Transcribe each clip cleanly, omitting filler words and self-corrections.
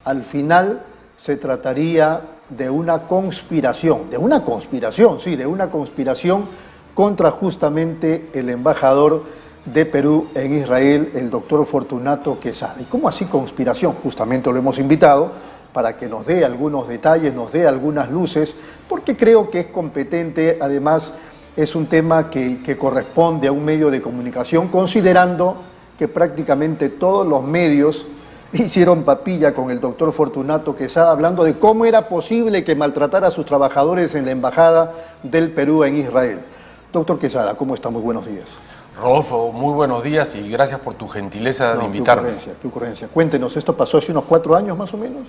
al final se trataría de una conspiración, contra justamente el embajador de Perú en Israel, el doctor Fortunato Quesada. ¿Y cómo así conspiración? Justamente lo hemos invitado para que nos dé algunos detalles, nos dé algunas luces, porque creo que es competente, además es un tema que corresponde a un medio de comunicación, considerando que prácticamente todos los medios hicieron papilla con el doctor Fortunato Quesada, hablando de cómo era posible que maltratara a sus trabajadores en la Embajada del Perú en Israel. Doctor Quesada, ¿cómo está? Muy buenos días. Rodolfo, muy buenos días y gracias por tu gentileza de invitarme. Qué ocurrencia. Cuéntenos, ¿esto pasó hace unos 4 años más o menos?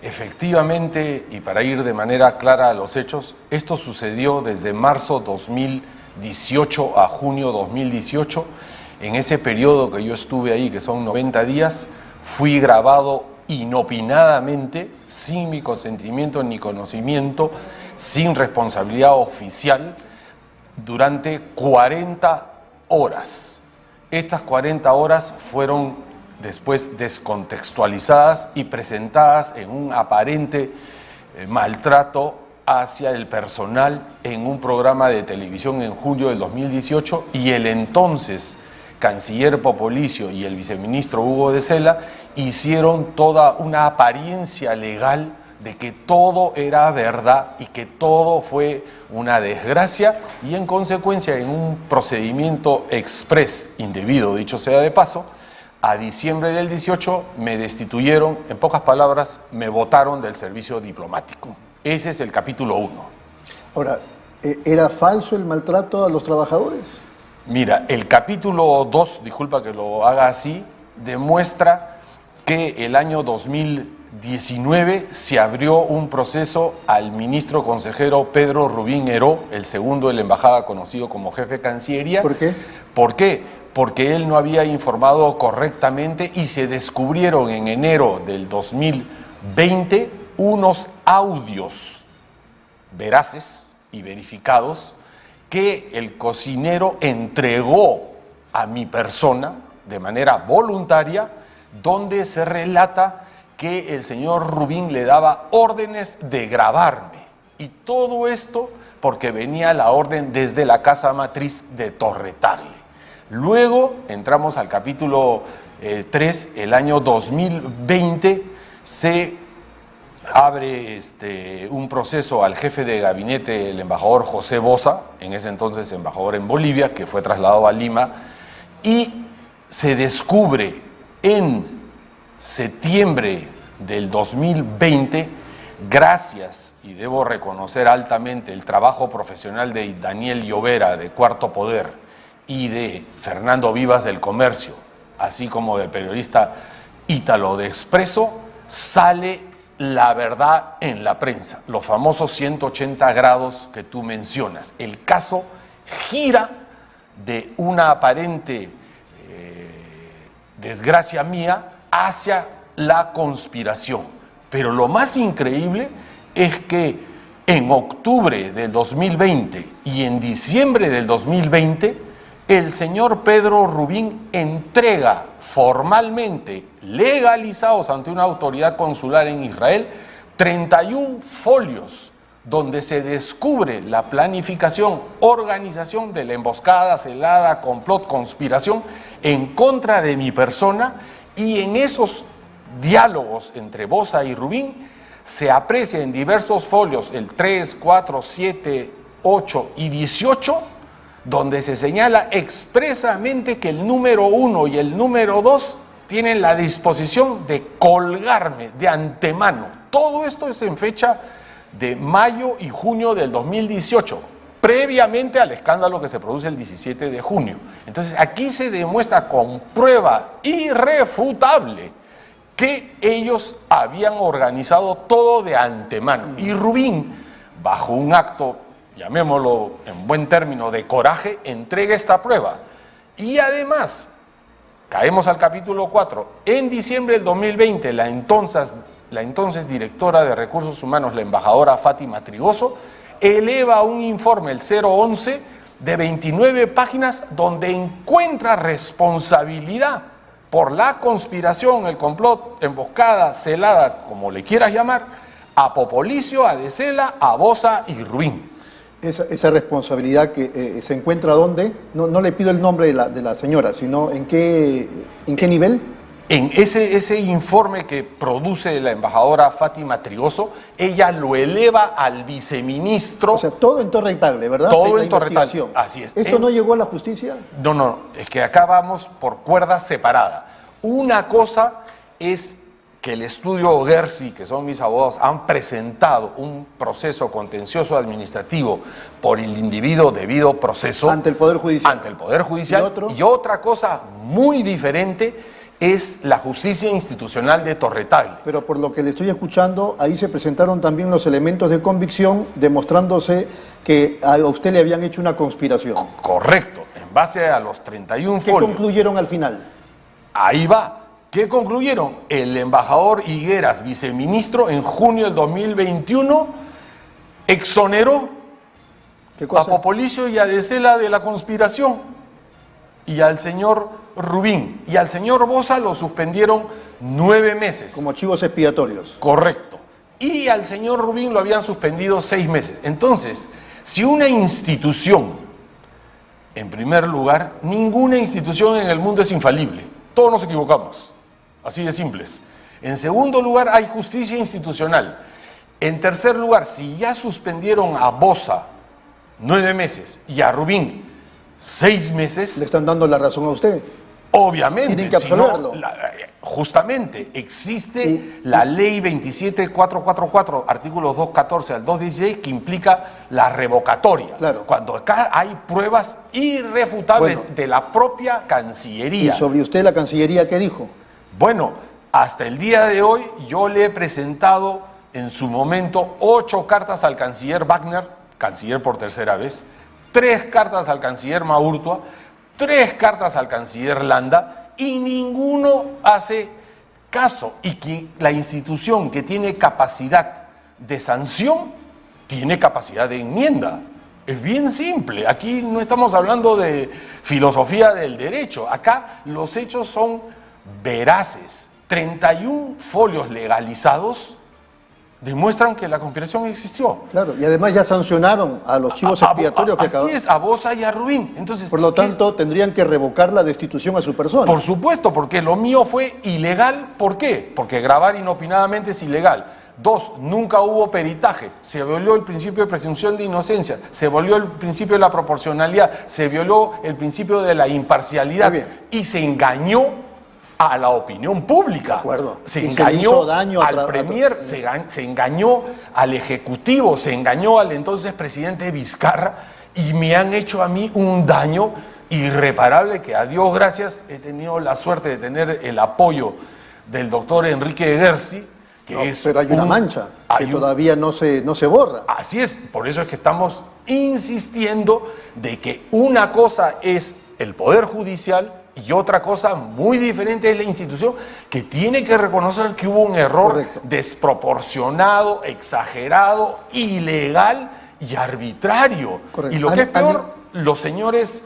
Efectivamente, y para ir de manera clara a los hechos, esto sucedió desde marzo 2018 a junio 2018. En ese periodo que yo estuve ahí, que son 90 días, fui grabado inopinadamente, sin mi consentimiento ni conocimiento, sin responsabilidad oficial, durante 40 horas. Estas 40 horas fueron después descontextualizadas y presentadas en un aparente maltrato hacia el personal en un programa de televisión en julio del 2018, y el entonces canciller Popolicio y el viceministro Hugo de Sela hicieron toda una apariencia legal de que todo era verdad y que todo fue una desgracia, y en consecuencia, en un procedimiento exprés indebido, dicho sea de paso, a diciembre del 18 me destituyeron, en pocas palabras, me botaron del servicio diplomático. Ese es el capítulo 1. Ahora, ¿era falso el maltrato a los trabajadores? Mira, el capítulo 2, disculpa que lo haga así, demuestra que el año 2019 se abrió un proceso al ministro consejero Pedro Rubín Heró, el segundo de la embajada, conocido como jefe de Cancillería. ¿Por qué? ¿Por qué? Porque él no había informado correctamente y se descubrieron en enero del 2020 unos audios veraces y verificados que el cocinero entregó a mi persona de manera voluntaria, donde se relata que el señor Rubín le daba órdenes de grabarme. Y todo esto porque venía la orden desde la casa matriz de Torre-Tagle. Luego entramos al capítulo 3, el año 2020 se abre un proceso al jefe de gabinete, el embajador José Boza, en ese entonces embajador en Bolivia, que fue trasladado a Lima, y se descubre en septiembre del 2020, gracias, y debo reconocer altamente el trabajo profesional de Daniel Llovera, de Cuarto Poder, y de Fernando Vivas, del Comercio, así como del periodista Ítalo de Expreso, sale la verdad en la prensa, los famosos 180 grados que tú mencionas. El caso gira de una aparente desgracia mía hacia la conspiración. Pero lo más increíble es que en octubre del 2020 y en diciembre del 2020, el señor Pedro Rubín entrega formalmente, legalizados ante una autoridad consular en Israel, 31 folios donde se descubre la planificación, organización de la emboscada, celada, complot, conspiración en contra de mi persona, y en esos diálogos entre Boza y Rubín se aprecia en diversos folios, el 3, 4, 7, 8 y 18, donde se señala expresamente que el número 1 y el número 2 tienen la disposición de colgarme de antemano. Todo esto es en fecha de mayo y junio del 2018, previamente al escándalo que se produce el 17 de junio. Entonces aquí se demuestra con prueba irrefutable que ellos habían organizado todo de antemano. Y Rubín, bajo un acto, llamémoslo en buen término, de coraje, entrega esta prueba. Y además, caemos al capítulo 4, en diciembre del 2020, la entonces directora de Recursos Humanos, la embajadora Fátima Trigoso, eleva un informe, el 011, de 29 páginas, donde encuentra responsabilidad por la conspiración, el complot, emboscada, celada, como le quieras llamar, a Popolicio, a De Sela, a Boza y Rubín. Esa responsabilidad que se encuentra ¿dónde? No le pido el nombre de la señora, sino en qué nivel. En ese informe que produce la embajadora Fátima Trioso, ella lo eleva al viceministro. O sea, todo en Torre Tagle, ¿verdad? Todo en Torre Tagle, así es. ¿Esto no llegó a la justicia? No, es que acá vamos por cuerdas separadas. Una cosa es que el estudio Gersi, que son mis abogados, han presentado un proceso contencioso administrativo por el individuo debido proceso. Ante el Poder Judicial. Ante el Poder Judicial. Y otra cosa muy diferente es la justicia institucional de Torre Tagle. Pero por lo que le estoy escuchando, ahí se presentaron también los elementos de convicción, demostrándose que a usted le habían hecho una conspiración. Correcto, en base a los 31 folios. ¿Qué concluyeron al final? Ahí va. ¿Qué concluyeron? El embajador Higueras, viceministro, en junio del 2021, exoneró a Popolicio y a De Sela de la conspiración, y al señor Rubín y al señor Boza lo suspendieron 9 meses. Como chivos expiatorios. Correcto. Y al señor Rubín lo habían suspendido 6 meses. Entonces, si una institución, en primer lugar, ninguna institución en el mundo es infalible. Todos nos equivocamos. Así de simples. En segundo lugar, hay justicia institucional. En tercer lugar, si ya suspendieron a Boza 9 meses y a Rubín 6 meses... ¿Le están dando la razón a usted? Obviamente. Tienen que absolverlo. Justamente, existe la ley 27444, artículos 214 al 216, que implica la revocatoria. Claro. Cuando acá hay pruebas irrefutables de la propia Cancillería. ¿Y sobre usted la Cancillería qué dijo? Bueno, hasta el día de hoy yo le he presentado en su momento 8 cartas al canciller Wagner, canciller por tercera vez, 3 cartas al canciller Maurtua, 3 cartas al canciller Landa, y ninguno hace caso. Y que la institución que tiene capacidad de sanción tiene capacidad de enmienda. Es bien simple. Aquí no estamos hablando de filosofía del derecho. Acá los hechos son veraces. 31 folios legalizados demuestran que la conspiración existió. Claro, y además ya sancionaron a los chivos expiatorios que así es, a Boza y a Rubín. Entonces, por lo tanto, tendrían que revocar la destitución a su persona. Por supuesto, porque lo mío fue ilegal. ¿Por qué? Porque grabar inopinadamente es ilegal. 2, nunca hubo peritaje. Se violó el principio de presunción de inocencia, se violó el principio de la proporcionalidad, se violó el principio de la imparcialidad y se engañó a la opinión pública. De acuerdo. Se engañó al Premier, se engañó al Ejecutivo, se engañó al entonces presidente Vizcarra, y me han hecho a mí un daño irreparable que, a Dios gracias, he tenido la suerte de tener el apoyo del doctor Enrique Gersi, que pero hay una mancha que todavía no se borra. Así es, por eso es que estamos insistiendo de que una cosa es el Poder Judicial y otra cosa muy diferente es la institución, que tiene que reconocer que hubo un error desproporcionado, exagerado, ilegal y arbitrario. Y lo que es peor, los señores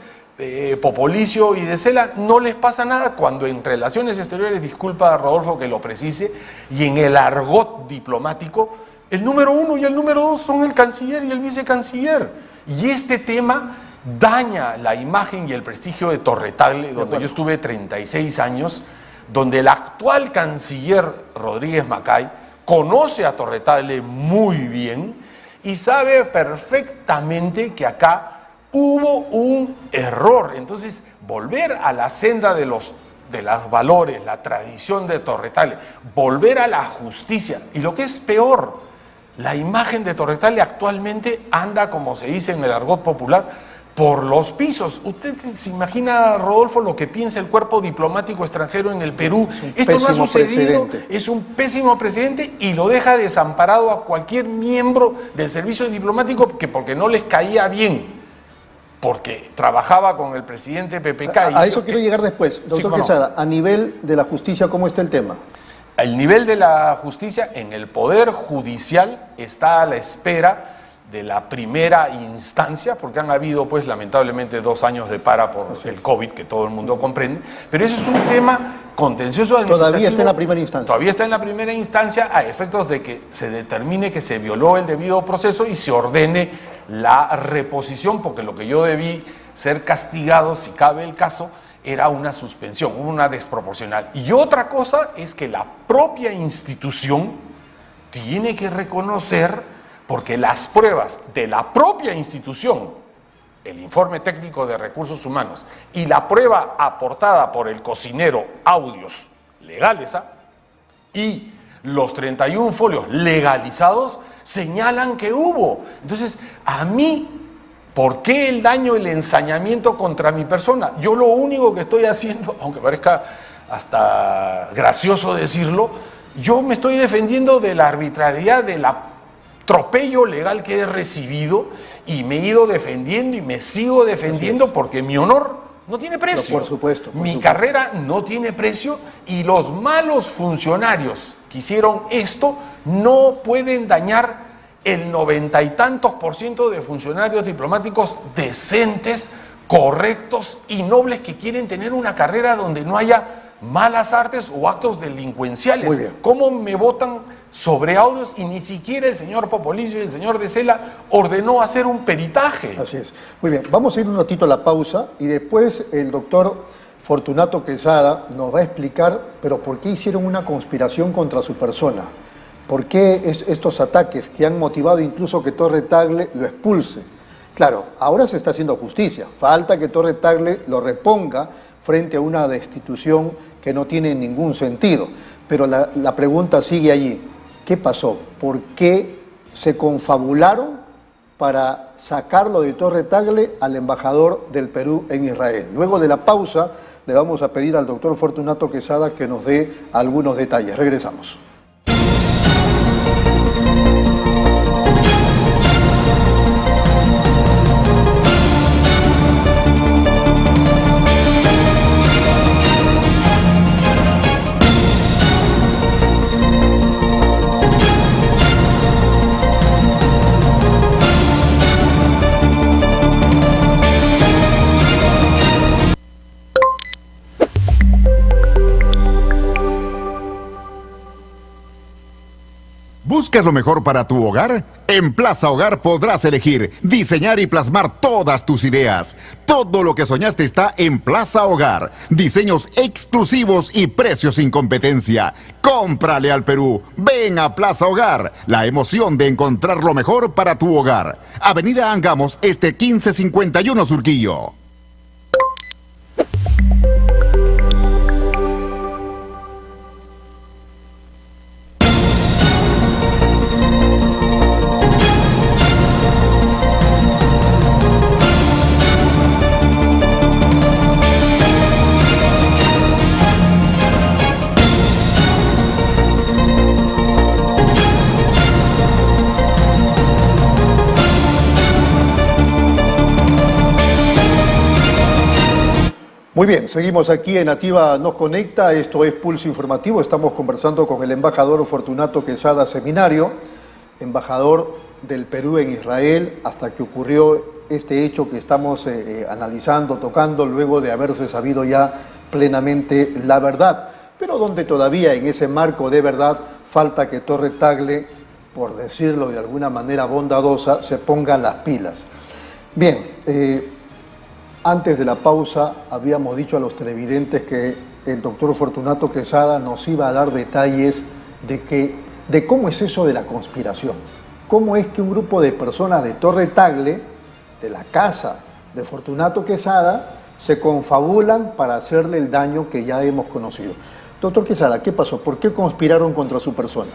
Popolicio y De Sela no les pasa nada cuando en Relaciones Exteriores, disculpa Rodolfo que lo precise, y en el argot diplomático, el número 1 y el número 2 son el canciller y el vicecanciller. Y este tema daña la imagen y el prestigio de Torre Tagle, donde yo estuve 36 años, donde el actual canciller Rodríguez Macay conoce a Torre Tagle muy bien y sabe perfectamente que acá hubo un error. Entonces, volver a la senda de los valores, la tradición de Torre Tagle, volver a la justicia, y lo que es peor, la imagen de Torre Tagle actualmente anda, como se dice en el argot popular, por los pisos. ¿Usted se imagina, Rodolfo, lo que piensa el cuerpo diplomático extranjero en el Perú? Esto no ha sucedido, es un pésimo precedente, y lo deja desamparado a cualquier miembro del servicio diplomático porque no les caía bien, porque trabajaba con el presidente PPK. A eso quiero llegar después. Doctor Quesada, a nivel de la justicia, ¿cómo está el tema? El nivel de la justicia en el Poder Judicial está a la espera de la primera instancia, porque han habido, pues, lamentablemente 2 años de para por el COVID, que todo el mundo comprende, pero ese es un tema contencioso administrativo. Todavía está en la primera instancia. Todavía está en la primera instancia a efectos de que se determine que se violó el debido proceso y se ordene la reposición, porque lo que yo debí ser castigado, si cabe el caso, era una suspensión, una desproporcional. Y otra cosa es que la propia institución tiene que reconocer, porque las pruebas de la propia institución, el informe técnico de recursos humanos y la prueba aportada por el cocinero, audios legales, y los 31 folios legalizados señalan que hubo. Entonces, a mí, ¿por qué el daño, el ensañamiento contra mi persona? Yo lo único que estoy haciendo, aunque parezca hasta gracioso decirlo, yo me estoy defendiendo de la arbitrariedad, del atropello legal que he recibido, y me he ido defendiendo y me sigo defendiendo porque mi honor no tiene precio. Por supuesto. Mi carrera no tiene precio, y los malos funcionarios que hicieron esto no pueden dañar el 90 y tantos % de funcionarios diplomáticos decentes, correctos y nobles que quieren tener una carrera donde no haya malas artes o actos delincuenciales. Muy bien. ¿Cómo me votan sobre audios y ni siquiera el señor Popolicio y el señor de Sela ordenó hacer un peritaje? Así es. Muy bien, vamos a ir un ratito a la pausa y después el doctor Fortunato Quesada nos va a explicar, pero por qué hicieron una conspiración contra su persona. ¿Por qué estos ataques que han motivado incluso que Torre Tagle lo expulse? Claro, ahora se está haciendo justicia. Falta que Torre Tagle lo reponga frente a una destitución que no tiene ningún sentido. Pero la pregunta sigue allí. ¿Qué pasó? ¿Por qué se confabularon para sacarlo de Torre Tagle al embajador del Perú en Israel? Luego de la pausa le vamos a pedir al doctor Fortunato Quesada que nos dé algunos detalles. Regresamos. ¿Buscas lo mejor para tu hogar? En Plaza Hogar podrás elegir, diseñar y plasmar todas tus ideas. Todo lo que soñaste está en Plaza Hogar. Diseños exclusivos y precios sin competencia. Cómprale al Perú. Ven a Plaza Hogar. La emoción de encontrar lo mejor para tu hogar. Avenida Angamos, 1551 Surquillo. Muy bien, seguimos aquí en Nativa Nos Conecta, esto es Pulso Informativo, estamos conversando con el embajador Fortunato Quesada Seminario, embajador del Perú en Israel, hasta que ocurrió este hecho que estamos analizando, tocando, luego de haberse sabido ya plenamente la verdad, pero donde todavía en ese marco de verdad falta que Torre Tagle, por decirlo de alguna manera bondadosa, se ponga las pilas. Bien, antes de la pausa habíamos dicho a los televidentes que el doctor Fortunato Quesada nos iba a dar detalles de cómo es eso de la conspiración. Cómo es que un grupo de personas de Torre Tagle, de la casa de Fortunato Quesada, se confabulan para hacerle el daño que ya hemos conocido. Doctor Quesada, ¿qué pasó? ¿Por qué conspiraron contra su persona?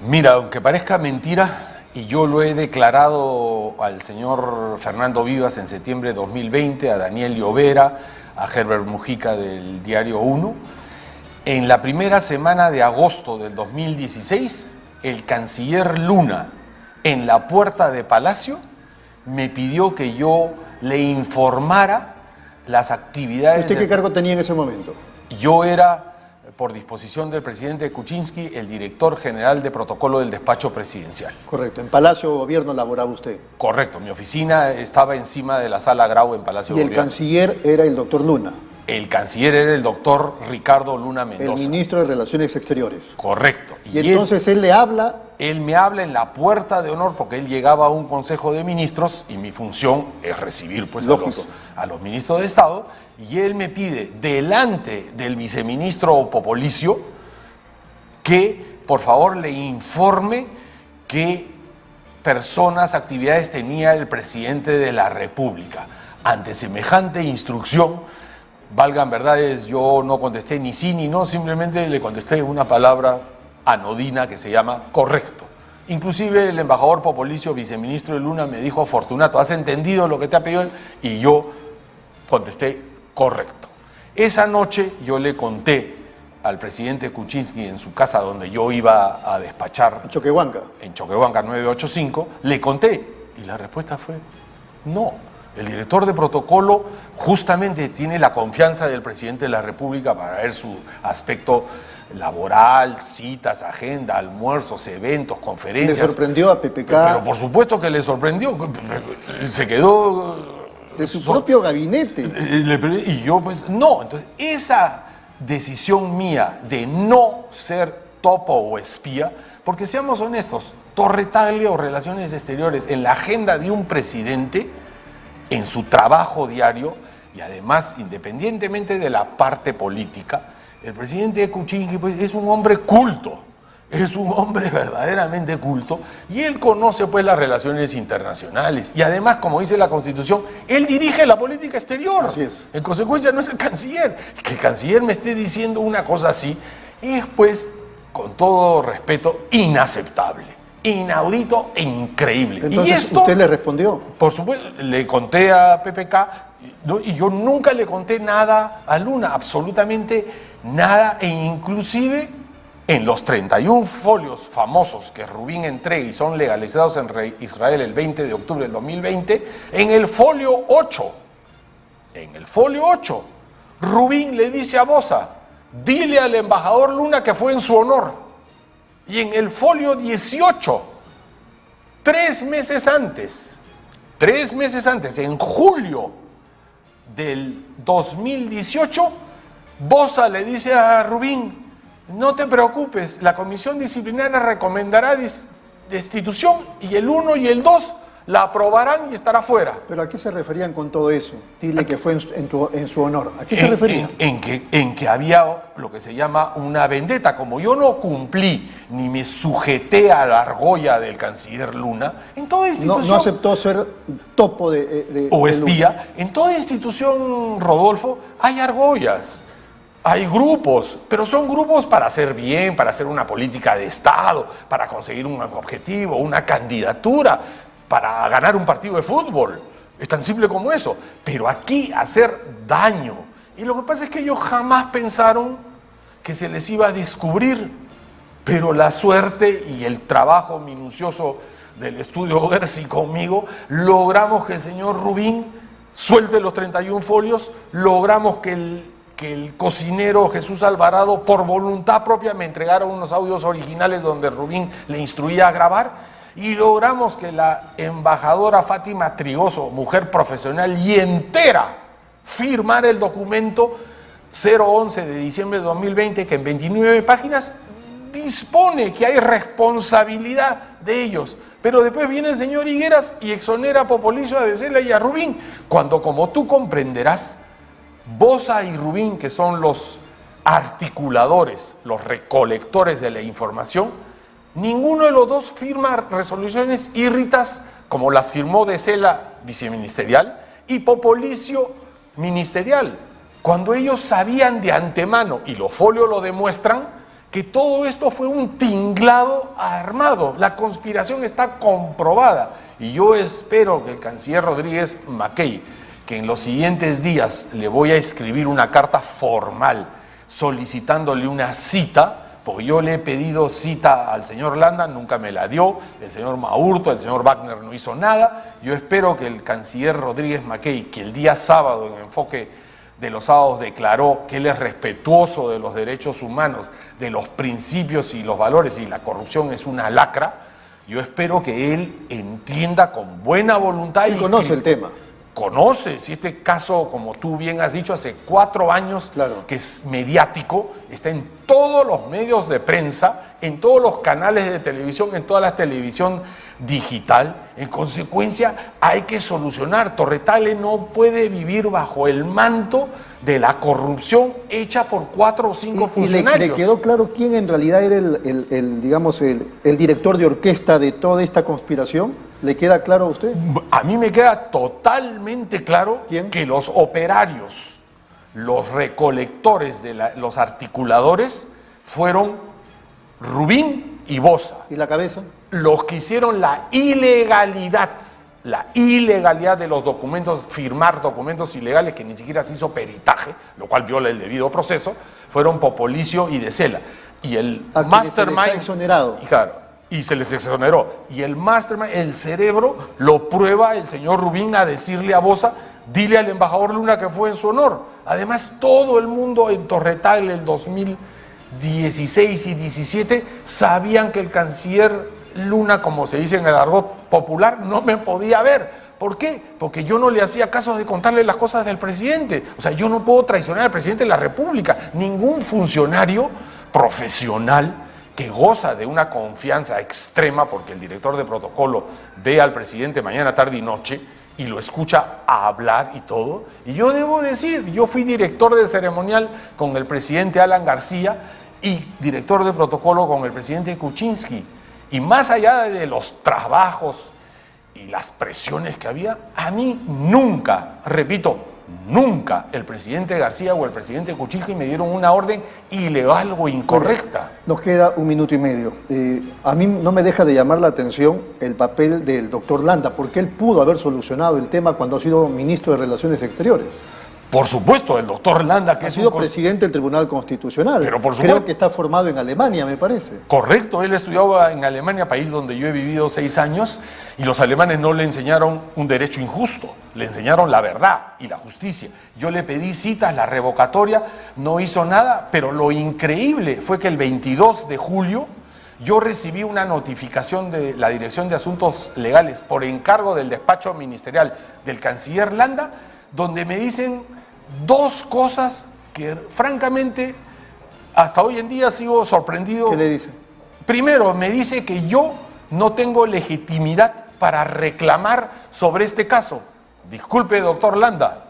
Mira, aunque parezca mentira, y yo lo he declarado al señor Fernando Vivas en septiembre de 2020, a Daniel Llovera, a Herbert Mujica del Diario 1. En la primera semana de agosto del 2016, el canciller Luna, en la puerta de Palacio, me pidió que yo le informara las actividades... ¿Usted qué cargo tenía en ese momento? Yo era por disposición del presidente Kuczynski, el director general de protocolo del despacho presidencial. Correcto. En Palacio de Gobierno laboraba usted. Correcto. Mi oficina estaba encima de la sala Grau en Palacio de Y el Gobierno. canciller era el doctor Luna, El canciller era el doctor Ricardo Luna Mendoza. el ministro de Relaciones Exteriores. Correcto. Y entonces él le habla. Él me habla en la puerta de honor porque él llegaba a un consejo de ministros y mi función es recibir pues a los ministros de Estado, y él me pide delante del viceministro Popolicio que por favor le informe qué personas, actividades tenía el presidente de la República. Ante semejante instrucción, valgan verdades, yo no contesté ni sí ni no, simplemente le contesté una palabra anodina que se llama correcto. Inclusive el embajador Popolicio, viceministro de Luna, me dijo: Fortunato, ¿has entendido lo que te ha pedido él? Y yo contesté correcto. Esa noche yo le conté al presidente Kuczynski en su casa donde yo iba a despachar. En Choquehuanca. En Choquehuanca 985, le conté y la respuesta fue no. El director de protocolo justamente tiene la confianza del presidente de la República para ver su aspecto laboral, citas, agenda, almuerzos, eventos, conferencias. ¿Le sorprendió a PPK? Pero por supuesto que le sorprendió. Se quedó... De su propio gabinete. Y yo pues no. Entonces esa decisión mía de no ser topo o espía, porque seamos honestos, Torre Tagle o Relaciones Exteriores en la agenda de un presidente, en su trabajo diario, y además independientemente de la parte política, el presidente Kuczynski pues, es un hombre culto, es un hombre verdaderamente culto, y él conoce pues las relaciones internacionales, y además, como dice la Constitución, él dirige la política exterior. Así es. En consecuencia no es el canciller. Que el canciller me esté diciendo una cosa así es pues, con todo respeto, inaceptable, inaudito e increíble. Entonces, y esto, ¿usted le respondió? por supuesto, le conté a PPK, ¿no? Y yo nunca le conté nada a Luna, absolutamente nada, e inclusive en los 31 folios famosos que Rubín entrega y son legalizados en Israel el 20 de octubre del 2020, en el folio 8, Rubín le dice a Boza: dile al embajador Luna que fue en su honor. Y en el folio 18, 3 meses antes, en julio del 2018, Boza le dice a Rubín: no te preocupes, la comisión disciplinaria recomendará destitución y el 1 y el 2 la aprobarán y estará fuera. ¿Pero a qué se referían con todo eso? Dile que fue en su honor. ¿A qué se refería? En que había lo que se llama una vendetta. Como yo no cumplí ni me sujeté a la argolla del canciller Luna, en toda institución... No aceptó ser topo o espía. Luna. En toda institución, Rodolfo, hay argollas. Hay grupos, pero son grupos para hacer bien, para hacer una política de Estado, para conseguir un objetivo, una candidatura, para ganar un partido de fútbol. Es tan simple como eso. Pero aquí hacer daño. Y lo que pasa es que ellos jamás pensaron que se les iba a descubrir. Pero la suerte y el trabajo minucioso del estudio Gersi conmigo, logramos que el señor Rubín suelte los 31 folios, logramos que el cocinero Jesús Alvarado, por voluntad propia, me entregara unos audios originales donde Rubín le instruía a grabar, y logramos que la embajadora Fátima Trigoso, mujer profesional y entera, firmara el documento 011 de diciembre de 2020, que en 29 páginas dispone que hay responsabilidad de ellos. Pero después viene el señor Higueras y exonera a Popolicio, a Decela y a Rubín, cuando, como tú comprenderás, Boza y Rubín, que son los articuladores, los recolectores de la información, ninguno de los dos firma resoluciones írritas como las firmó Decela, viceministerial, y Popolicio, ministerial, cuando ellos sabían de antemano, y los folios lo demuestran, que todo esto fue un tinglado armado. La conspiración está comprobada, y yo espero que el canciller Rodríguez Mackey, que en los siguientes días le voy a escribir una carta formal solicitándole una cita, porque yo le he pedido cita al señor Landa, nunca me la dio, el señor Maurto, el señor Wagner no hizo nada. Yo espero que el canciller Rodríguez Mackey, que el día sábado en Enfoque de los Sábados declaró que él es respetuoso de los derechos humanos, de los principios y los valores, y la corrupción es una lacra, yo espero que él entienda con buena voluntad. Él conoce el tema. Conoce, si este caso, como tú bien has dicho, hace 4 años, claro, que es mediático, está en todos los medios de prensa, en todos los canales de televisión, en toda la televisión digital. En consecuencia, hay que solucionar. Torre-Tagle no puede vivir bajo el manto de la corrupción hecha por 4 o 5 funcionarios. ¿Y le quedó claro quién en realidad era digamos, el director de orquesta de toda esta conspiración? ¿Le queda claro a usted? A mí me queda totalmente claro. ¿Quién? Que los operarios, los recolectores, los articuladores, fueron Rubín y Boza. ¿Y la cabeza? Los que hicieron la ilegalidad de los documentos, firmar documentos ilegales que ni siquiera se hizo peritaje, lo cual viola el debido proceso, fueron Popolicio y De Sela. Y el mastermind... Se les ha exonerado. Y claro, y se les exoneró. Y el mastermind, el cerebro, lo prueba el señor Rubín a decirle a Boza: dile al embajador Luna que fue en su honor. Además, todo el mundo en Torre-Tagle el 2016 y 17 sabían que el canciller Luna, como se dice en el argot popular, no me podía ver. ¿Por qué? Porque yo no le hacía caso de contarle las cosas del presidente. O sea, yo no puedo traicionar al presidente de la República. Ningún funcionario profesional que goza de una confianza extrema, porque el director de protocolo ve al presidente mañana, tarde y noche, y lo escucha hablar y todo. Y yo debo decir, yo fui director de ceremonial con el presidente Alan García y director de protocolo con el presidente Kuczynski. Y más allá de los trabajos y las presiones que había, a mí nunca, repito, nunca el presidente García o el presidente Kuczynski me dieron una orden ilegal o incorrecta. Nos queda 1 minuto y medio. A mí no me deja de llamar la atención el papel del doctor Landa, porque él pudo haber solucionado el tema cuando ha sido ministro de Relaciones Exteriores. Por supuesto, el doctor Landa, que ha sido presidente del Tribunal Constitucional. Pero por supuesto, creo que está formado en Alemania, me parece. Correcto, él estudiaba en Alemania, país donde yo he vivido 6 años, y los alemanes no le enseñaron un derecho injusto, le enseñaron la verdad y la justicia. Yo le pedí citas, la revocatoria, no hizo nada, pero lo increíble fue que el 22 de julio yo recibí una notificación de la Dirección de Asuntos Legales por encargo del despacho ministerial del canciller Landa, donde me dicen 2 cosas que francamente hasta hoy en día sigo sorprendido. ¿Qué le dice? Primero, me dice que yo no tengo legitimidad para reclamar sobre este caso. Disculpe, doctor Landa,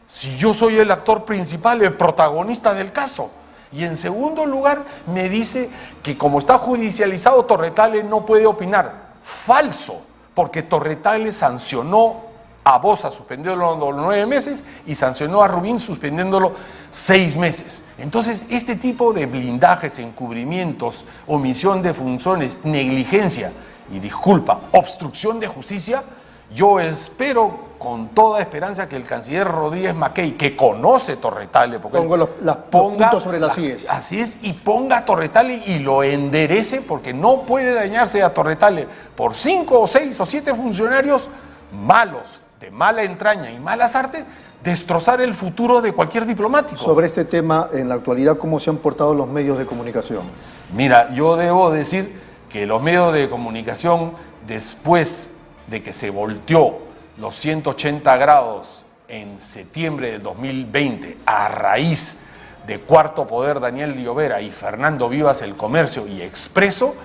si yo soy el actor principal, el protagonista del caso. Y en segundo lugar, me dice que como está judicializado, Torre-Tagle no puede opinar. Falso, porque Torre-Tagle sancionó a Boza suspendiéndolo 9 meses y sancionó a Rubín suspendiéndolo 6 meses. Entonces, este tipo de blindajes, encubrimientos, omisión de funciones, negligencia y, disculpa, obstrucción de justicia, yo espero con toda esperanza que el canciller Rodríguez Mackey, que conoce Torre-Tagle, porque pongo los puntos sobre las IES. Así es, y ponga a Torre-Tagle y lo enderece, porque no puede dañarse a Torre-Tagle por 5 o 6 o 7 funcionarios malos, de mala entraña y malas artes, destrozar el futuro de cualquier diplomático. Sobre este tema, en la actualidad, ¿cómo se han portado los medios de comunicación? Mira, yo debo decir que los medios de comunicación, después de que se volteó los 180 grados en septiembre del 2020, a raíz de Cuarto Poder Daniel Llovera y Fernando Vivas El Comercio y Expreso,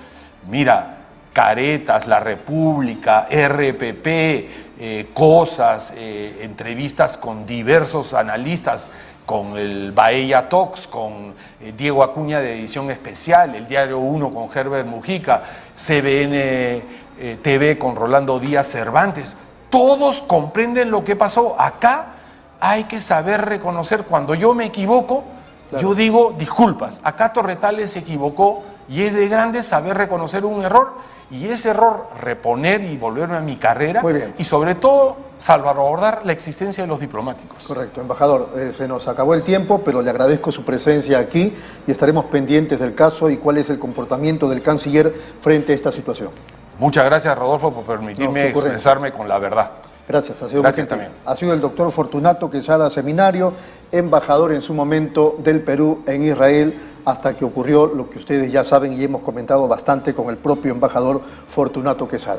mira, Caretas, La República, RPP, Cosas, entrevistas con diversos analistas, con el Baella Talks, con Diego Acuña de Edición Especial, el Diario 1 con Herbert Mujica, CBN TV con Rolando Díaz Cervantes. Todos comprenden lo que pasó. Acá hay que saber reconocer. Cuando yo me equivoco, claro, yo digo disculpas. Acá Torre-Tagle se equivocó y es de grande saber reconocer un error, y ese error reponer y volverme a mi carrera, y sobre todo salvaguardar la existencia de los diplomáticos. Correcto, embajador, se nos acabó el tiempo, pero le agradezco su presencia aquí y estaremos pendientes del caso y cuál es el comportamiento del canciller frente a esta situación. Muchas gracias, Rodolfo, por permitirme expresarme con la verdad. Gracias, ha sido Gracias muy gentil. también. Ha sido el doctor Fortunato Quesada Seminario, embajador en su momento del Perú en Israel, hasta que ocurrió lo que ustedes ya saben y hemos comentado bastante con el propio embajador Fortunato Quesada.